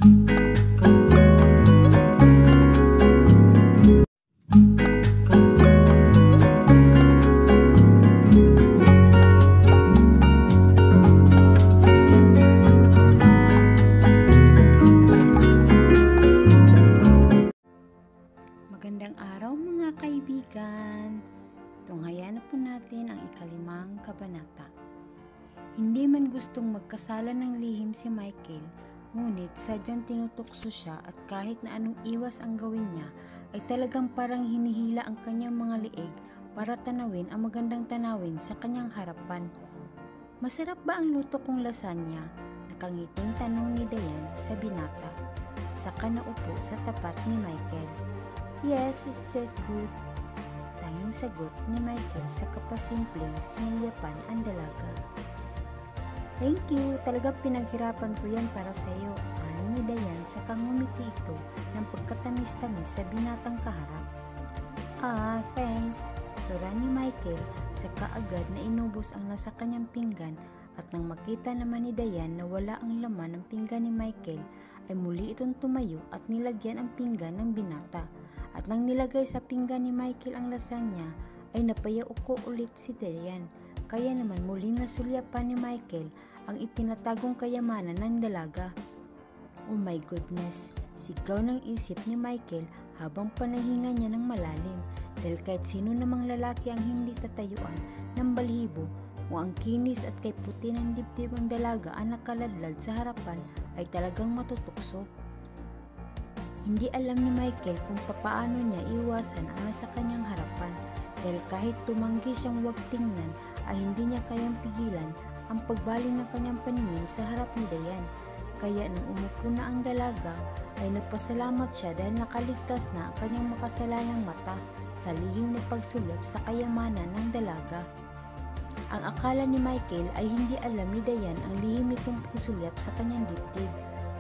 Magandang araw mga kaibigan! Tunghayan na po natin ang ikalimang kabanata. Hindi man gustong magkasala ng lihim si Michael, ngunit sadyang tinutokso siya at kahit na anong iwas ang gawin niya, ay talagang parang hinihila ang kanyang mga leeg para tanawin ang magandang tanawin sa kanyang harapan. Masarap ba ang luto kong lasagna? Nakangiting tanong ni Dayan sa binata. Saka naupo sa tapat ni Michael. Yes, it says good. Tanging sagot ni Michael sa kapasimpleng sinilyapan ang dalaga. Thank you, talagang pinaghirapan ko yan para sa iyo, ani ni Dayan sa ngumiti ito ng pagkatamis-tamis sa binatang kaharap. Ah, thanks, tura ni Michael sa kaagad na inubos ang nasa kanyang pinggan at nang makita naman ni Dayan na wala ang laman ng pinggan ni Michael ay muli itong tumayo at nilagyan ang pinggan ng binata. At nang nilagay sa pinggan ni Michael ang lasagna, ay napayauko ulit si Dayan. Kaya naman muling nasulyapan ni Michael ang itinatagong kayamanan ng dalaga. Oh my goodness, sigaw ng isip ni Michael habang panahinga niya ng malalim. Dahil kahit sino namang lalaki ang hindi tatayuan ng balhibo kung ang kinis at kay puti ng dibdib ang dalaga ang nakaladlad sa harapan ay talagang matutukso. Hindi alam ni Michael kung papaano niya iwasan ang nasa kanyang harapan dahil kahit tumanggi siyang huwag tingnan ay hindi niya kayang pigilan ang pagbaling ng kanyang paningin sa harap ni Dayan. Kaya nang umupo na ang dalaga ay nagpasalamat siya dahil nakaligtas na ang kanyang makasalanang mata sa lihim na pagsulyap sa kayamanan ng dalaga. Ang akala ni Michael ay hindi alam ni Dayan ang lihim nitong pagsulyap sa kanyang dibdib.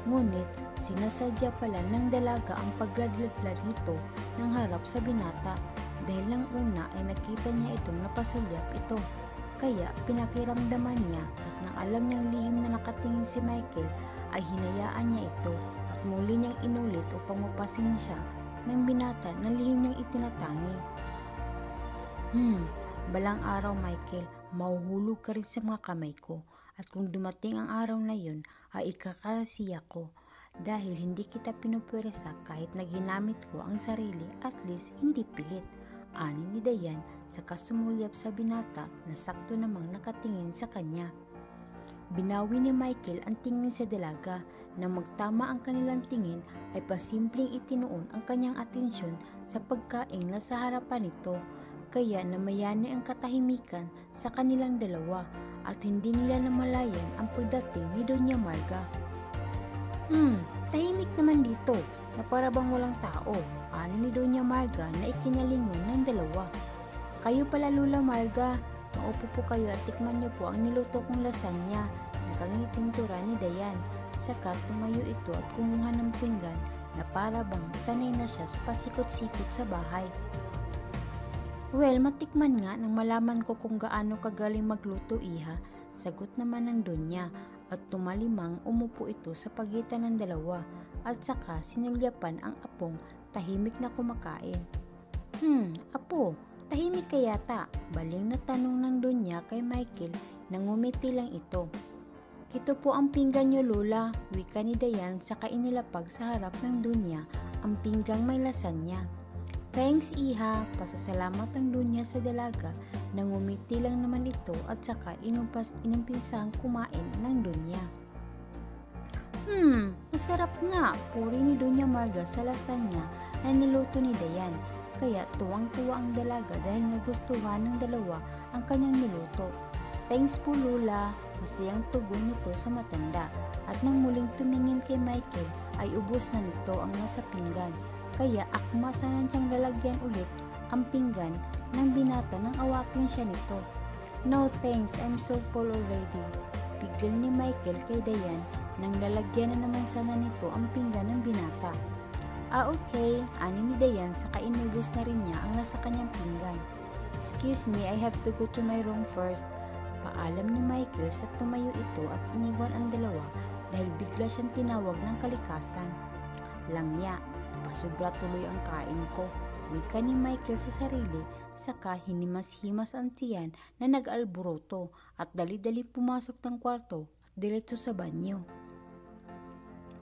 Ngunit sinasadya pala ng dalaga ang pagladladlad nito ng harap sa binata dahil nang una ay nakita niya itong napasulyap ito. Kaya pinakiramdaman niya at nang alam niyang lihim na nakatingin si Michael ay hinayaan niya ito at muli niyang inulit upang mapasin siya ng binata na lihim niyang itinatangi. Balang araw Michael, mahuhulog ka rin sa mga kamay ko. At kung dumating ang araw na yun, ay ikakasiya ko dahil hindi kita pinupwersa kahit na ginamit ko ang sarili, at least hindi pilit, ani ni Dayan sa kasumulyap sa binata na sakto namang nakatingin sa kanya. Binawi ni Michael ang tingin sa dalaga. Nang magtama ang kanilang tingin ay pasimpleng itinuon ang kanyang atensyon sa pagkain na sa harapan nito. Kaya namayani ang katahimikan sa kanilang dalawa at hindi nila namalayan ang pagdating ni Doña Marga. Tahimik naman dito na para bang walang tao, ani ni Doña Marga na ikinalingon ng dalawa. Kayo pala Lula Marga, maupo po kayo at tikman niyo po ang niluto kong lasagna, nakangiting tura ni Dayan. Saka tumayo ito at kumuha ng pinggan na para bang sanay na siya sa pasikot-sikot sa bahay. Well, matikman nga nang malaman ko kung gaano kagaling magluto iha, sagot naman ng Donya at tumalimang umupo ito sa pagitan ng dalawa at saka sinulyapan ang apong tahimik na kumakain. Apo, tahimik ka yata, baling na tanong ng Donya kay Michael na ngumiti lang ito. Ito po ang pinggan niyo Lola, wika ni Dayan saka inilapag sa harap ng Donya ang pinggang may lasagna. Thanks iha, pasasalamat ang Donya sa dalaga na ngumiti lang naman ito at saka inumpisang kumain ng Donya. Masarap nga, puri ni Doña Marga sa lasagna na niluto ni Dayan. Kaya tuwang-tuwa ang dalaga dahil nagustuhan ng dalawa ang kanyang niluto. Thanks po Lola, masayang tugon nito sa matanda at nang muling tumingin kay Michael ay ubos na nito ang nasa pinggan. Kaya akma sana niyang lalagyan ulit ang pinggan ng binata nang awatin siya nito. No thanks, I'm so full already. Pigil ni Michael kay Dayan nang lalagyan na naman sana nito ang pinggan ng binata. Okay, ani ni Dayan saka inubos na rin niya ang nasa kanyang pinggan. Excuse me, I have to go to my room first. Paalam ni Michael sa tumayo ito at iniwan ang dalawa dahil bigla siyang tinawag ng kalikasan. Langya, pasubra tuloy ang kain ko, wika ni Michael sa sarili, saka hinimas-himas ang tiyan na nag-alboroto at dali-dali pumasok ng kwarto at diretso sa banyo.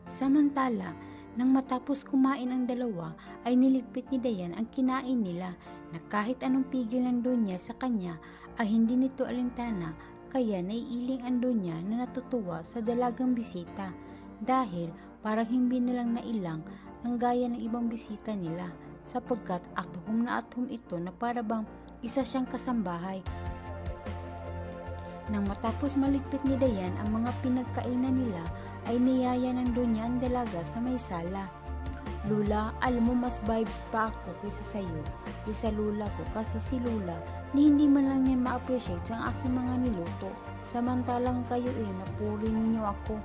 Samantala, nang matapos kumain ang dalawa ay niligpit ni Dayan ang kinain nila na kahit anong pigil ng Donya sa kanya ay hindi nito alintana, kaya naiiling ang Donya na natutuwa sa dalagang bisita dahil parang hindi nilang nailang ng gaya ng ibang bisita nila sapagkat athom na athom ito na para bang isa siyang kasambahay. Nang matapos maligpit ni Dayan ang mga pinagkainan nila ay niyaya ng Donya ang dalaga sa may sala. Lula, alam mo mas vibes pa ako kaysa sayo, kaysa Lula ko kasi si Lula ni hindi man lang niya ma-appreciate sa aking mga niluto. Samantalang kayo napuri ninyo ako.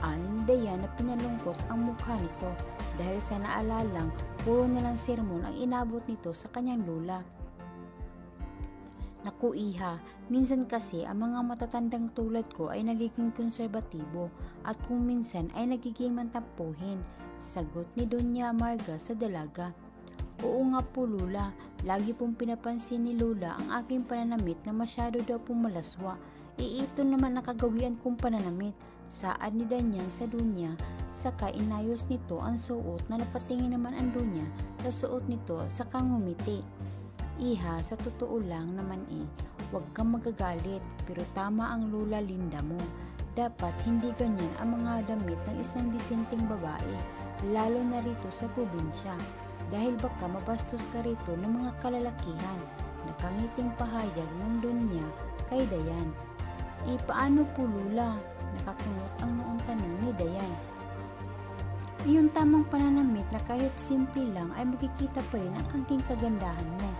Ani ni Dayan na pinalungkot ang mukha nito dahil sa naalalang puro nilang sermon ang inabot nito sa kanyang Lula. Naku iha, minsan kasi ang mga matatandang tulad ko ay nagiging konserbatibo at kung minsan ay nagiging mantampuhin, sagot ni Donya Marga sa dalaga. Oo nga po Lula, lagi pong pinapansin ni Lula ang aking pananamit na masyado daw pong malaswa. Ito naman nakagawian kong pananamit, saad ni Danyan sa Donya, saka inayos nito ang suot na napatingin naman ang Donya sa suot nito saka ngumiti. Iha, sa totoo lang naman huwag kang magagalit pero tama ang Lula Linda mo. Dapat hindi ganyan ang mga damit ng isang disenteng babae, lalo na rito sa probinsya. Dahil baka mabastos ka rito ng mga kalalakihan, nakangiting pahayag ng Donya kay Dayan. Paano po Lula? Nakakunot ang noong tanong ni Dayan. Iyong tamang pananamit na kahit simple lang ay makikita pa rin ang aking kagandahan mo.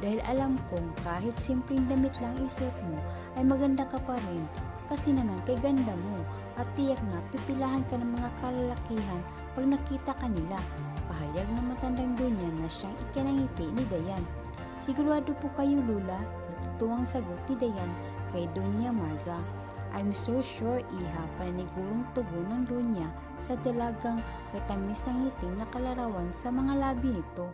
Dahil alam kong kahit simpleng damit lang isuot mo ay maganda ka pa rin kasi naman kay ganda mo at tiyak na pipilahan ka ng mga kalalakihan pag nakita ka nila. Pahayag ng matandang Donya na siyang ikinangiti ni Dayan. Sigurado po kayo Lula, natutuwang sagot ni Dayan kay Donya Marga. I'm so sure iha, pananigurong tugon ng Donya sa dalagang katamis ng ngiting na kalarawan sa mga labi nito.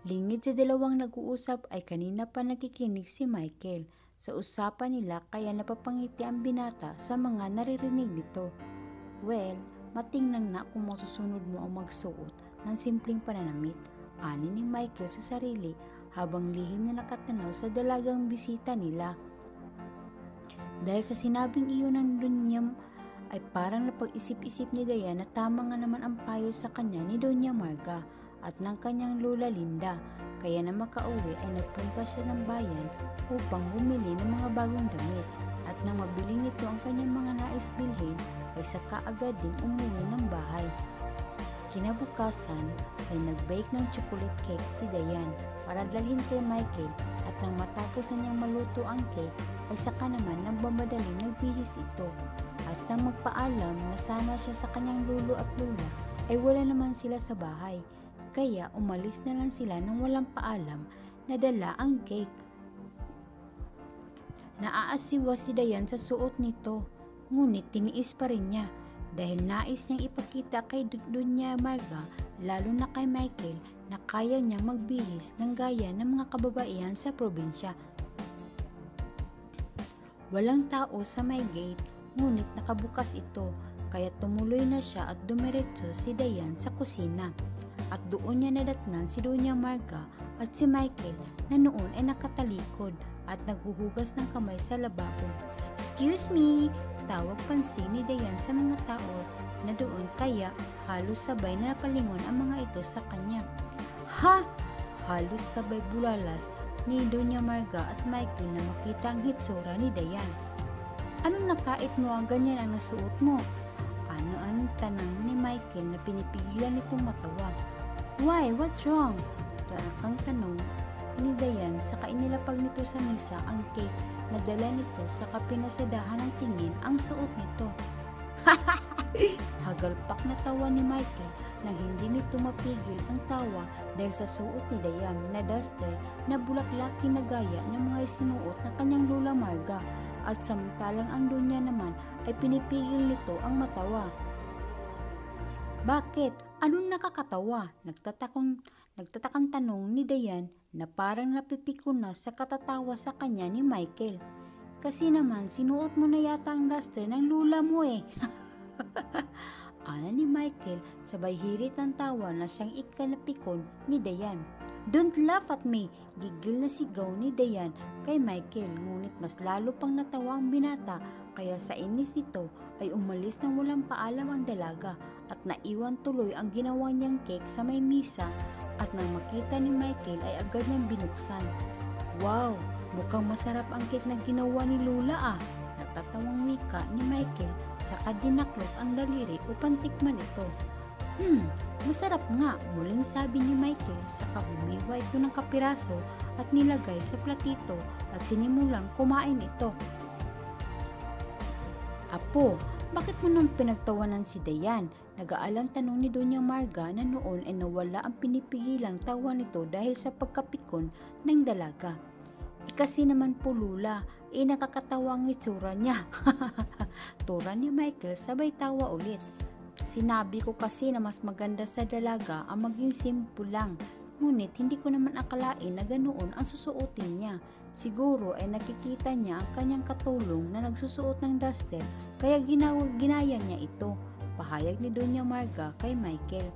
Lingid sa dalawang nag-uusap ay kanina pa nakikinig si Michael sa usapan nila kaya napapangiti ang binata sa mga naririnig nito. Well, matingnan na kung masusunod mo ang magsuot ng simpleng pananamit, ani ni Michael sa sarili habang lihim na nakatanaw sa dalagang bisita nila. Dahil sa sinabing iyon ng Donya ay parang napag-isip-isip ni Dayan na tama nga naman ang payo sa kanya ni Donya Marga at ng kanyang Lula Linda, kaya na makauwi ay nagpunta siya ng bayan upang bumili ng mga bagong damit at nang mabili nito ang kanyang mga nais bilhin ay saka agad ding umuwi ng bahay. Kinabukasan ay nag-bake ng chocolate cake si Dayan para dalhin kay Michael at nang matapos na niyang maluto ang cake ay saka naman nagmamadaling nagbihis ito at nang magpaalam na sana siya sa kanyang lolo at lula ay wala naman sila sa bahay. Kaya umalis na lang sila nang walang paalam na dala ang cake. Naaasiwa si Dayan sa suot nito, ngunit tiniis pa rin niya dahil nais niyang ipakita kay Donya Marga, lalo na kay Michael, na kaya niyang magbihis ng gaya ng mga kababaihan sa probinsya. Walang tao sa may gate, ngunit nakabukas ito, kaya tumuloy na siya at dumiretso si Dayan sa kusina. At doon niya nadatnan si Donya Marga at si Michael na noon ay nakatalikod at naghuhugas ng kamay sa lababo. Excuse me! Tawag pansin ni Dayan sa mga tao na doon kaya halos sabay na napalingon ang mga ito sa kanya. Ha! Halos sabay bulalas ni Donya Marga at Michael na makita ang hitsura ni Dayan. Anong nakait mo ang ganyan ang nasuot mo? Ano-anong tanang ni Michael na pinipigilan nitong matawa. Why? What's wrong? Ang tanong ni Dayan saka inilapag nito sa mesa ang cake na dala nito saka pinasadahan ng tingin ang suot nito. Hagalpak na tawa ni Michael nang hindi nito mapigil ang tawa dahil sa suot ni Dayan na duster na bulaklaki na gaya ng mga isinuot na kanyang Lula Marga at samantalang ang Donya naman ay pinipigil nito ang matawa. Bakit? Anong nakakatawa? Nagtatakang tanong ni Dayan na parang napipiko na sa katatawa sa kanya ni Michael. Kasi naman sinuot mo na yata ang duster ng lula mo eh. Ana ni Michael sabay hirit ng tawa na siyang ikanapikon ni Dayan. Don't laugh at me! Gigil na sigaw ni Dayan kay Michael, ngunit mas lalo pang natawa ang binata kaya sa inis nito ay umalis nang walang paalam ang dalaga at naiwan tuloy ang ginawa niyang cake sa may misa at nang makita ni Michael ay agad niyang binuksan. Wow! Mukhang masarap ang cake na ginawa ni Lula ah! Natatawang wika ni Michael saka dinaklot ang daliri upang tikman ito. Masarap nga, muling sabi ni Michael saka humiwa ito ng kapiraso at nilagay sa platito at sinimulang kumain ito. Apo, bakit mo nang pinagtawanan si Dayan? Nag-aalang tanong ni Doña Marga na noon ay nawala ang pinipigilang tawa nito dahil sa pagkapikon ng dalaga. Kasi naman po Lula, nakakatawa ang itsura niya. Tura ni Michael sabay tawa ulit. Sinabi ko kasi na mas maganda sa dalaga ang maging simple lang. Ngunit hindi ko naman akalain na ganoon ang susuotin niya. Siguro ay nakikita niya ang kanyang katulong na nagsusuot ng duster kaya ginaya niya ito. Pahayag ni Doña Marga kay Michael.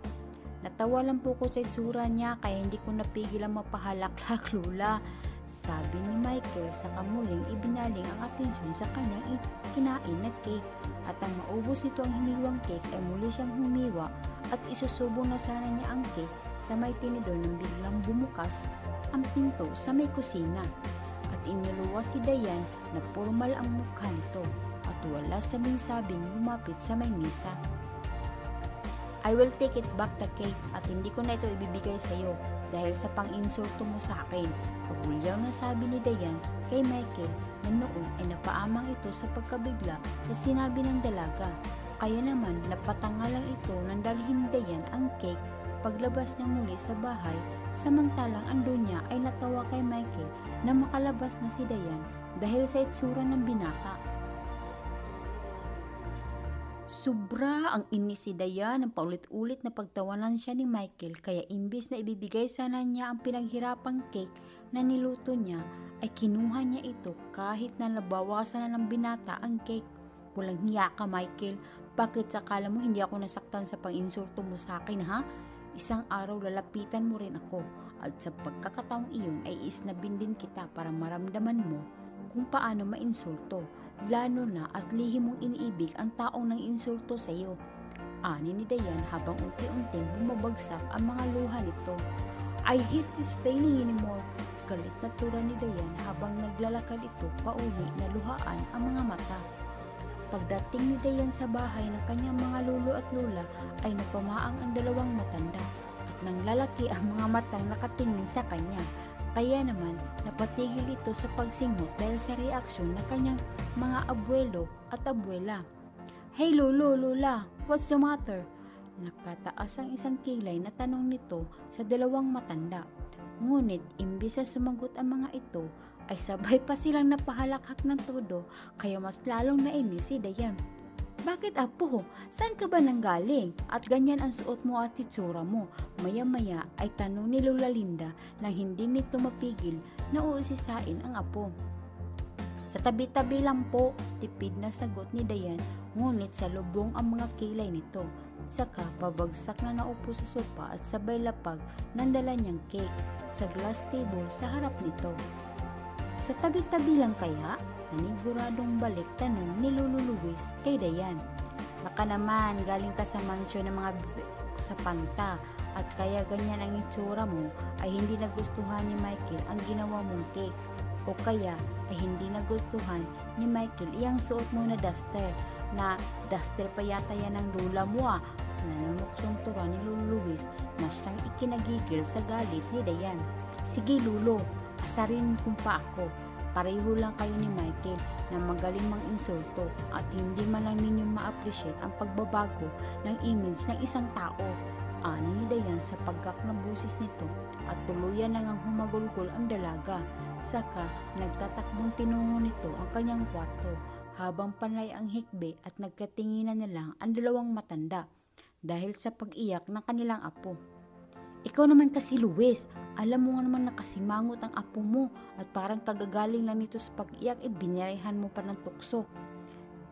Natawa lang po ko sa itsura niya kaya hindi ko napigil ang mapahalaklak Lula. Sabi ni Michael sa kamuling ibinaling ang atensyon sa kanyang kinain na cake at ang maubos nito ang hiniwang cake ay muli siyang humiwa at isusubong na sana niya ang cake sa may tinidor nang biglang bumukas ang pinto sa may kusina at inuluwa si Dayan na formal ang mukha nito at wala sabing-sabing lumapit sa may misa. I will take it back the cake at hindi ko na ito ibibigay sa iyo dahil sa pang-insulto mo sa akin. Pabulyaw na sabi ni Dayan kay Michael na noon ay napaamang ito sa pagkabigla sa sinabi ng dalaga. Kaya naman napatangalang ito nang dalhin ni Dayan ang cake paglabas niya muli sa bahay samantalang ang Donya ay natawa kay Michael na makalabas na si Dayan dahil sa itsura ng binata. Sobra ang inis si Dayan ng paulit-ulit na pagtawanan siya ni Michael kaya imbis na ibibigay sana niya ang pinaghirapang cake na niluto niya ay kinuha niya ito kahit na nabawasan na ng binata ang cake. Walang hiya ka Michael, bakit akala mo hindi ako nasaktan sa pang-insulto mo sa akin ha? Isang araw lalapitan mo rin ako at sa pagkakataong iyon ay isnabin din kita para maramdaman mo kung paano mainsulto, lalo na at lihim mong iniibig ang taong nang insulto sa iyo. Ani ni Dayan habang unti-unting bumabagsak ang mga luha nito. I hate this feeling anymore. Galit na tura ni Dayan habang naglalakad ito pauwi na luhaan ang mga mata. Pagdating ni Dayan sa bahay ng kanyang mga lolo at lola ay napamaang ang dalawang matanda at nang lalaki ang mga matang nakatingin sa kanya. Kaya naman napatigil ito sa pagsingot dahil sa reaksyon ng kanyang mga abuelo at abuela. Hey lolo, lola, what's the matter? Nakataas ang isang kilay na tanong nito sa dalawang matanda. Ngunit imbis na sumagot ang mga ito ay sabay pa silang napahalakhak ng todo kaya mas lalong nainis si Dayan. Bakit apo? Saan ka ba nanggaling? At ganyan ang suot mo at itsura mo. Maya-maya ay tanong ni Lola Linda nang hindi nito mapigil na uusisain ang apo. Sa tabi-tabi lang po, tipid na sagot ni Dayan ngunit sa lubong ang mga kilay nito. Saka pabagsak na naupo sa sopa at sabay lapag ng dala niyang cake sa glass table sa harap nito. Sa tabi-tabi lang kaya? Naniguradong balik tanong ni Lolo Luis kay Dayan. Baka naman galing ka sa mansyon ng mga sa panta at kaya ganyan ang itsura mo ay hindi nagustuhan ni Michael ang ginawa mong cake o kaya ay hindi nagustuhan ni Michael iyang suot mo na duster pa yata yan ng lula mo ah. Nanunuksong tura ni Lolo Luis na siyang ikinagigil sa galit ni Dayan. Sige Lolo, asarin kung pa ako. Pareho lang kayo ni Michael na magaling mang-insulto at hindi man lang ninyo ma-appreciate ang pagbabago ng image ng isang tao. Ani ni Dayan sa paggak ng busis nito at tuluyan nang humagulgol ang dalaga. Saka nagtatakbong tinungo nito ang kanyang kwarto habang panay ang hikbi at nagkatinginan na lang ang dalawang matanda dahil sa pag-iyak ng kanilang apo. Ikaw naman kasi Luis, alam mo nga naman nakasimangot ang apo mo at parang kagagaling lang nito sa pag-iyak binirahan mo pa ng tukso.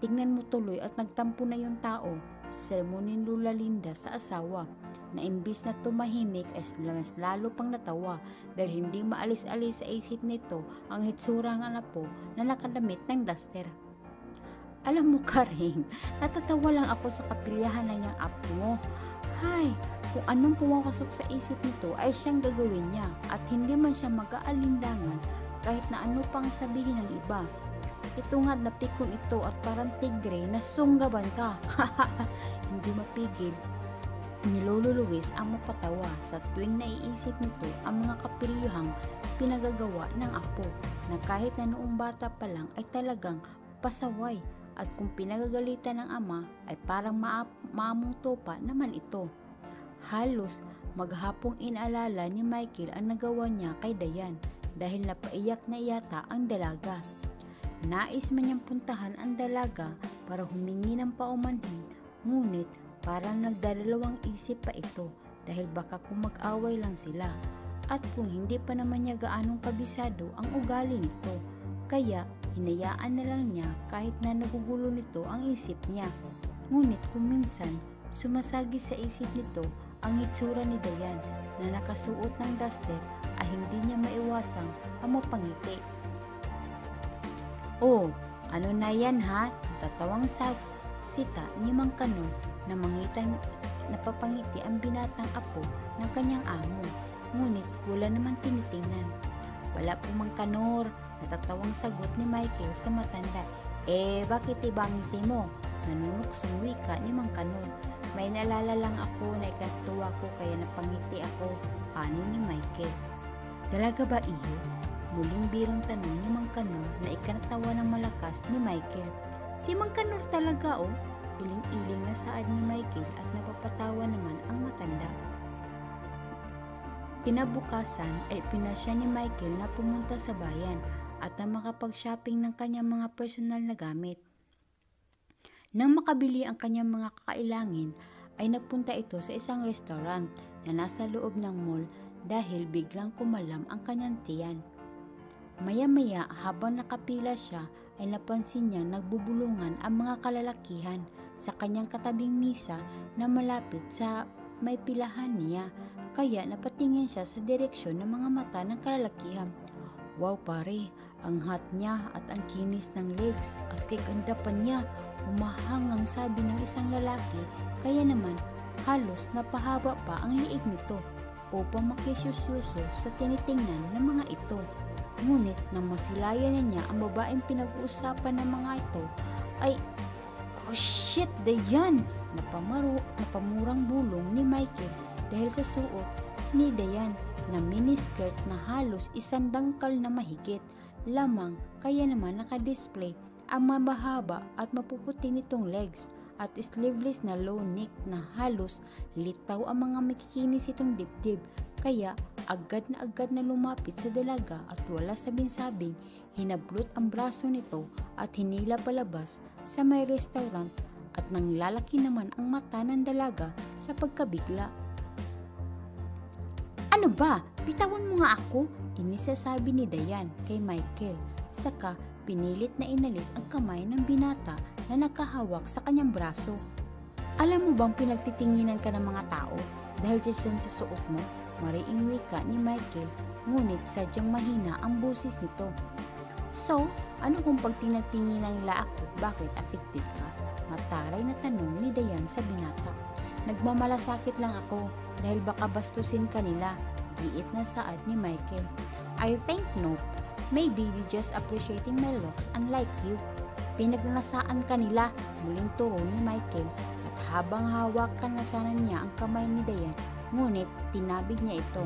Tingnan mo tuloy at nagtampo na yung tao, sermonin Lula Linda sa asawa na imbis na tumahimik ay mas lalo pang natawa dahil hindi maalis-alis sa isip nito ang hitsura ng apo na nakadamit ng duster. Alam mo Karing, natatawa lang ako sa kapilyahan na niyang apo mo. Hay, kung anong pumapasok sa isip nito ay siyang gagawin niya at hindi man siya mag-aalinlangan kahit na ano pang sabihin ng iba. Ito nga napikon ito at parang tigre na sunggaban ka. Hindi mapigil ni Lolo Luis ang mapatawa sa tuwing naiisip nito ang mga kapilyahang pinagagawa ng apo na kahit na noong bata pa lang ay talagang pasaway at kung pinagagalitan ng ama ay parang maamong topa naman ito. Halos maghapong inaalala ni Michael ang nagawa niya kay Dayan dahil napaiyak na yata ang dalaga. Nais man niyang puntahan ang dalaga para humingi ng paumanhin, ngunit parang nagdadalawang isip pa ito dahil baka kung mag-away lang sila at kung hindi pa naman niya gaanong kabisado ang ugali nito, kaya hinayaan na lang niya kahit na nagugulo nito ang isip niya. Ngunit kung minsan sumasagi sa isip nito ang itsura ni Dayan na nakasuot ng duster ay hindi niya maiwasang ang mapangiti. Oh, ano na yan ha? Natatawang sita ni Mang Kanor na napapangiti ang binatang apo ng kanyang amo. Ngunit wala naman tinitingnan. Wala po Mang Kanor, natatawang sagot ni Michael sa matanda. Bakit ibang ngiti mo? Nanunuksong wika ni Mang Kanor. May naalala lang ako na ikatuwa ko kaya napangiti ako, ani ni Michael. Talaga ba iyo? Muling birong tanong ni Mang Kanor na ikanatawa ng malakas ni Michael. Si Mang Kanor talaga oh, iling-iling na saad ni Michael at napapatawa naman ang matanda. Kinabukasan ay pinasya ni Michael na pumunta sa bayan at na makapag-shopping ng kanyang mga personal na gamit. Nang makabili ang kanyang mga kakailangan ay nagpunta ito sa isang restaurant na nasa loob ng mall dahil biglang kumalam ang kanyang tiyan. Maya-maya habang nakapila siya ay napansin niya nagbubulungan ang mga kalalakihan sa kanyang katabing misa na malapit sa may pilahan niya, kaya napatingin siya sa direksyon ng mga mata ng kalalakihan. Wow pare, ang hot niya at ang kinis ng legs at kay ganda pa niya, umahangang sabi ng isang lalaki, kaya naman halos napahaba pa ang liig nito upang makisyusyoso sa tinitingnan ng mga ito. Ngunit nang masilayan niya ang babaeng pinag-uusapan ng mga ito ay, oh shit, Dayan! Napamurang bulong ni Michael dahil sa suot ni Dayan na miniskirt na halos isang dangkal na mahigit lamang, kaya naman nakadisplay ang mabahaba at mapuputi nitong legs at sleeveless na low neck na halos litaw ang mga makikinis itong dibdib, kaya agad na lumapit sa dalaga at wala sabing-sabing hinablot ang braso nito at hinila palabas sa may restaurant at nang lalaki naman ang mata ng dalaga sa pagkabigla. Ano ba? Bitawan mo nga ako, inisasabi ni Dayan kay Michael. Saka pinilit na inalis ang kamay ng binata na nakahawak sa kanyang braso. Alam mo bang pinagtitinginan ka ng mga tao dahil dyan sa suot mo? Mariing wika ni Michael, ngunit sadyang mahina ang busis nito. So, ano kung pag tinagtinginan nila ako, bakit affected ka? Mataray na tanong ni Dayan sa binata. Nagmamalasakit lang ako dahil baka bastusin ka nila, giit na saad ni Michael. I think nope. Maybe they just appreciating my looks unlike you. Pinagnasaan ka nila, muling turo ni Michael at habang hawakan na sana niya ang kamay ni Dayan, ngunit tinabig niya ito.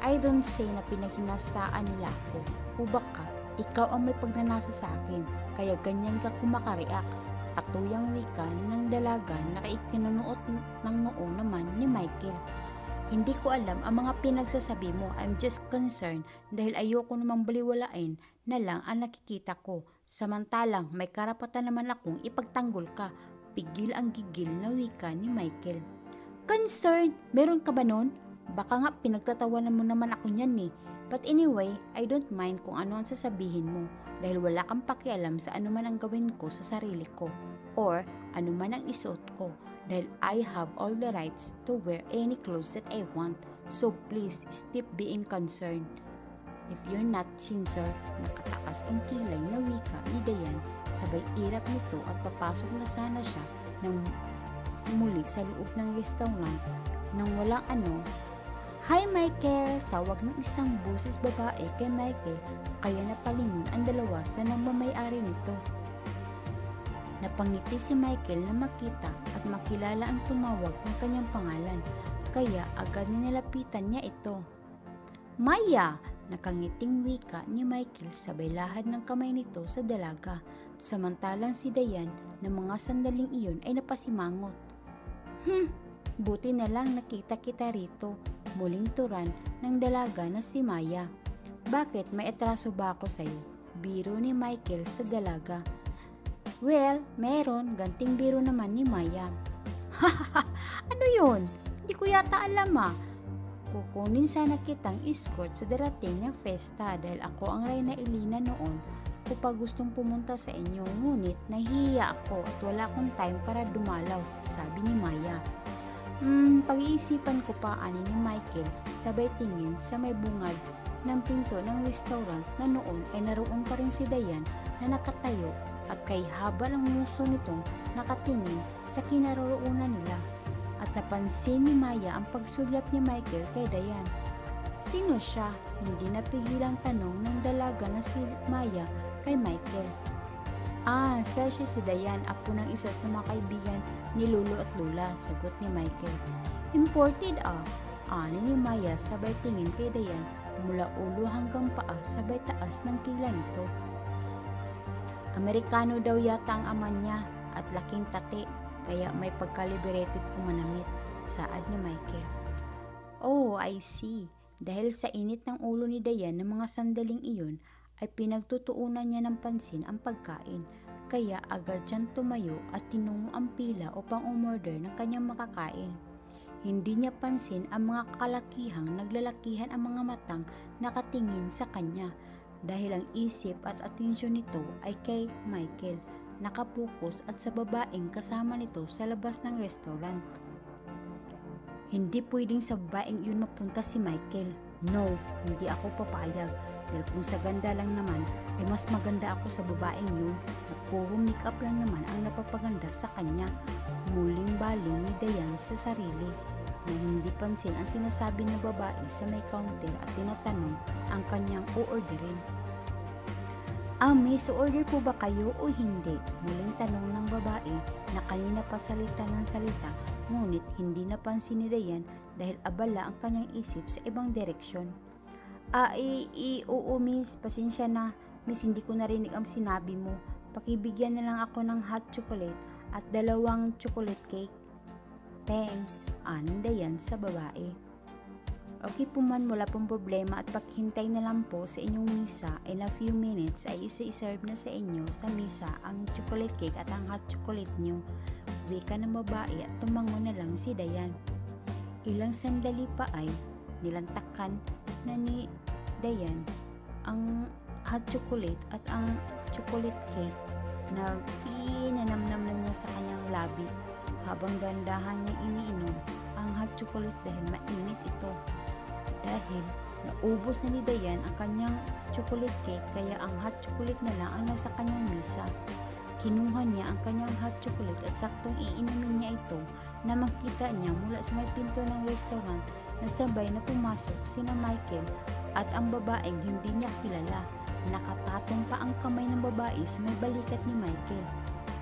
I don't say na pinaghinasaan nila ako o baka ikaw ang may pagnanasa sa akin kaya ganyan ka kumakareak. Katuyang wika ng dalaga na ikinunuot ng noo naman ni Michael. Hindi ko alam ang mga pinagsasabi mo. I'm just concerned dahil ayoko namang baliwalain na lang ang nakikita ko. Samantalang may karapatan naman akong ipagtanggol ka. Pigil ang gigil na wika ni Michael. Concerned? Meron ka ba nun? Baka nga pinagtatawanan mo naman ako niyan eh. But anyway, I don't mind kung ano ang sasabihin mo dahil wala kang pakialam sa ano man ang gawin ko sa sarili ko or ano man ang isuot ko dahil I have all the rights to wear any clothes that I want. So please, stop being concerned. If you're not sincere, nakatakas ang kilay na wika ni Dayan, sabay irap nito at papasok na sana siya ng muli sa loob ng restaurant nang walang ano. Hi Michael! Tawag ng isang boses babae kay Michael kaya napalingon ang dalawa sa nagmamay-ari nito. Napangiti si Michael na makita at makilala ang tumawag ng kanyang pangalan kaya agad nilapitan niya ito. Maya! Nakangiting wika ni Michael sabay lahad ng kamay nito sa dalaga samantalang si Dayan na mga sandaling iyon ay napasimangot. Buti na lang nakita kita rito. Muling turan ng dalaga na si Maya. Bakit may atraso ba ako sa'yo? Biro ni Michael sa dalaga. Well, meron. Ganting biro naman ni Maya. Ano yun? Hindi ko yata alam Kukunin sana kitang escort sa darating na festa dahil ako ang Reyna Elena noon ko pa gustong pumunta sa inyo ngunit nahihiya ako at wala akong time para dumalaw, sabi ni Maya. Pag-iisipan ko pa ani ni Michael sabay tingin sa may bungad ng pinto ng restaurant na noon ay naroon pa rin si Dayan na nakatayo at kay haba ng muso nitong nakatingin sa kinaroroonan nila. At napansin ni Maya ang pagsulyap ni Michael kay Dayan. Sino siya? Hindi napigilang tanong ng dalaga na si Maya kay Michael. Siya si Dayan, apo ng isa sa mga kaibigan ni Lolo at Lola, sagot ni Michael. Imported ani ni Maya sabay tingin kay Dayan mula ulo hanggang paa sabay taas ng kila nito. Amerikano daw yata ang ama niya at laking tate. Kaya may pagka-liberated kung manamit, saad ni Michael. Oh, I see. Dahil sa init ng ulo ni Dayan ng mga sandaling iyon, ay pinagtutuunan niya ng pansin ang pagkain. Kaya agad siyang tumayo at tinungo ang pila upang umorder ng kanyang makakain. Hindi niya pansin ang mga kalakihang naglalakihan ang mga matang nakatingin sa kanya dahil ang isip at atensyon nito ay kay Michael. Nakapokus at sa babaeng kasama nito sa labas ng restaurant. Hindi pwedeng sa babaeng yun mapunta si Michael. No, hindi ako papayag dahil kung sa ganda lang naman ay mas maganda ako sa babaeng yun na puro make-up lang naman ang napapaganda sa kanya. Muling baling ni Dayan sa sarili na hindi pansin ang sinasabi ng babae sa may counter at tinatanong ang kanyang uorderin. Miss, order po ba kayo o hindi? Muling tanong ng babae na kanina pa salita ng salita ngunit hindi napansin ni Dayan dahil abala ang kanyang isip sa ibang direksyon. Oo miss, pasensya na. Miss, hindi ko narinig ang sinabi mo. Pakibigyan na lang ako ng hot chocolate at 2 chocolate cake. Thanks, anong Dayan sa babae. Okay po man, wala pong problema at paghintay na lang po sa inyong misa in a few minutes ay isa-serve na sa inyo sa misa ang chocolate cake at ang hot chocolate nyo. Wika ng babae at tumango na lang si Dayan. Ilang sandali pa ay nilantakan na ni Dayan ang hot chocolate at ang chocolate cake na pinanamnam na niya sa kanyang labi habang dandahan niyang iniinom ang hot chocolate dahil mainit ito. Dahil naubos na ni Dayan ang kanyang chocolate cake kaya ang hot chocolate na lang ang nasa kanyang misa. Kinuha niya ang kanyang hot chocolate at saktong iinumin niya ito na makita niya mula sa may pinto ng restaurant na sabay na pumasok sina Michael at ang babaeng hindi niya kilala. Nakapatong pa ang kamay ng babae sa may balikat ni Michael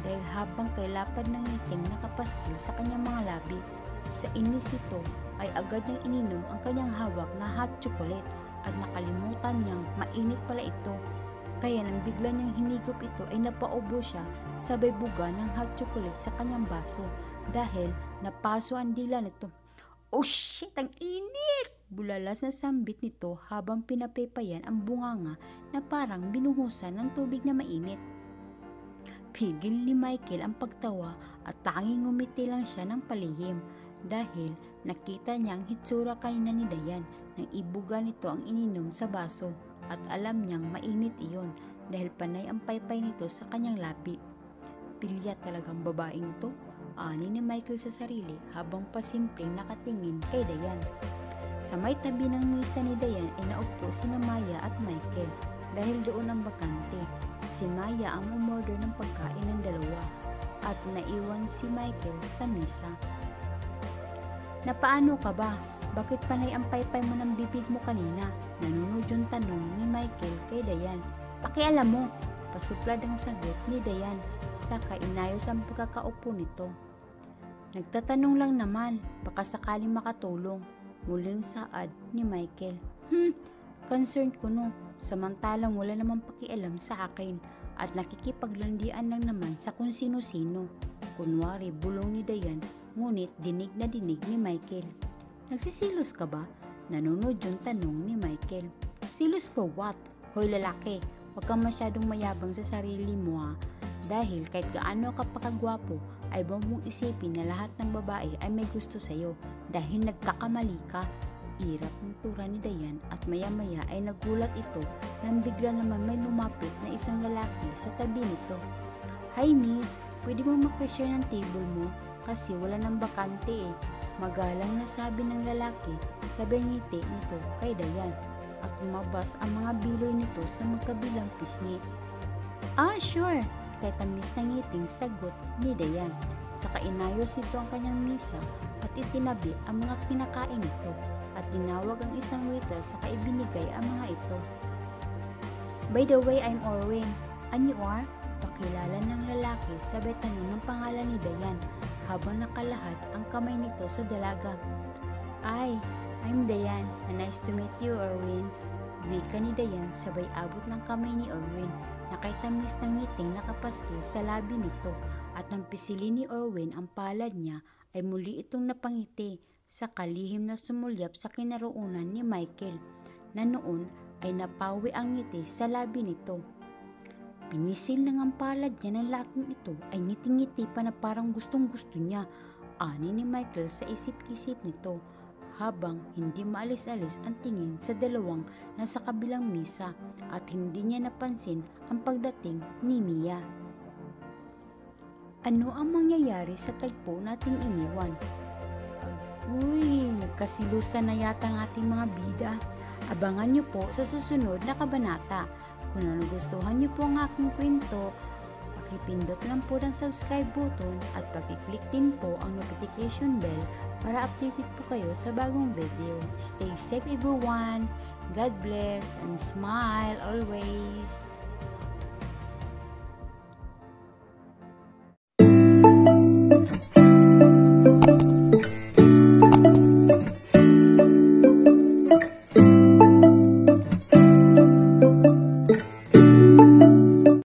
dahil habang kay lapad ng ngiting nakapaskil sa kanyang mga labi. Sa inis ito ay agad niyang ininom ang kanyang hawak na hot chocolate at nakalimutan niyang mainit pala ito. Kaya nang bigla niyang hinigop ito ay napaubo siya sabay buga ng hot chocolate sa kanyang baso dahil napaso ang dila nito. Oh shit, ang init! Bulalas na sambit nito habang pinapepayan ang bunganga na parang binuhusan ng tubig na mainit. Pigil ni Michael ang pagtawa at tanging ngumiti lang siya ng palihim dahil nakita niya ang hitsura kanina ni Dayan nang ibuga nito ang ininom sa baso at alam niyang mainit iyon dahil panay ang paypay nito sa kanyang labi. Pilya talagang babaeng to, ani ni Michael sa sarili habang pasimpleng nakatingin kay Dayan. Sa may tabi ng misa ni Dayan ay naupo sina Maya at Michael dahil doon ang bakante. Si Maya ang umorder ng pagkain ng dalawa at naiwan si Michael sa misa. Napaano ka ba? Bakit panay ang paypay mo ng bibig mo kanina? Nanunod yung tanong ni Michael kay Dayan. Pakialam mo, pasuplad ang sagot ni Dayan saka inayos ang pagkakaupo nito. Nagtatanong lang naman, baka sakaling makatulong. Muling saad ni Michael. Concerned ko no, samantalang wala namang pakialam sa akin at nakikipaglandian lang naman sa kung sino-sino. Kunwari bulong ni Dayan, ngunit dinig na dinig ni Michael. Nagsisilos ka ba? Nanunod yung tanong ni Michael. Silos for what? Hoy lalaki, huwag kang masyadong mayabang sa sarili mo ha. Dahil kahit gaano ka pakagwapo, ay buong mong isipin na lahat ng babae ay may gusto sa'yo dahil nagkakamali ka. Irap ng tura ni Dayan at maya-maya ay nagulat ito nang bigla naman may lumapit na isang lalaki sa tabi nito. Hi miss, pwede mo makishare ng table mo kasi wala nang bakante eh. Magalang na sabi ng lalaki sabay ngiti nito kay Dayan at lumabas ang mga biloy nito sa magkabilang pisngi. Ah sure, kay tamis na ngiting sagot ni Dayan. Saka inayos nito ang kanyang misa at itinabi ang mga kinakain nito at tinawag ang isang waiter saka ibinigay ang mga ito. By the way, I'm Orwin. And you are? Pakilala ng lalaki sabay tanong ng pangalan ni Dayan habang nakalahad ang kamay nito sa dalaga. Ay, I'm Dayan and nice to meet you, Orwin. Wika ni Dayan sabay abot ng kamay ni Orwin na kay tamis ng ngiting nakapastil sa labi nito at nang pisilin ni Orwin ang palad niya ay muli itong napangiti sa kalihim na sumulyap sa kinaroonan ni Michael na noon ay napawi ang ngiti sa labi nito. Pinisil ng ang palad niya ng laking ito ay ngiting-ngiti pa na parang gustong-gusto niya, ani ni Michael sa isip-isip nito habang hindi maalis-alis ang tingin sa dalawang nasa kabilang misa at hindi niya napansin ang pagdating ni Mia. Ano ang mangyayari sa tagpo nating iniwan? Uy, nagkasilusan na yata ang ating mga bida. Abangan niyo po sa susunod na kabanata. Kung nagustuhan niyo po ang aking kwento, pakipindot lang po ng subscribe button at pakiclick din po ang notification bell para updated po kayo sa bagong video. Stay safe everyone. God bless and smile always.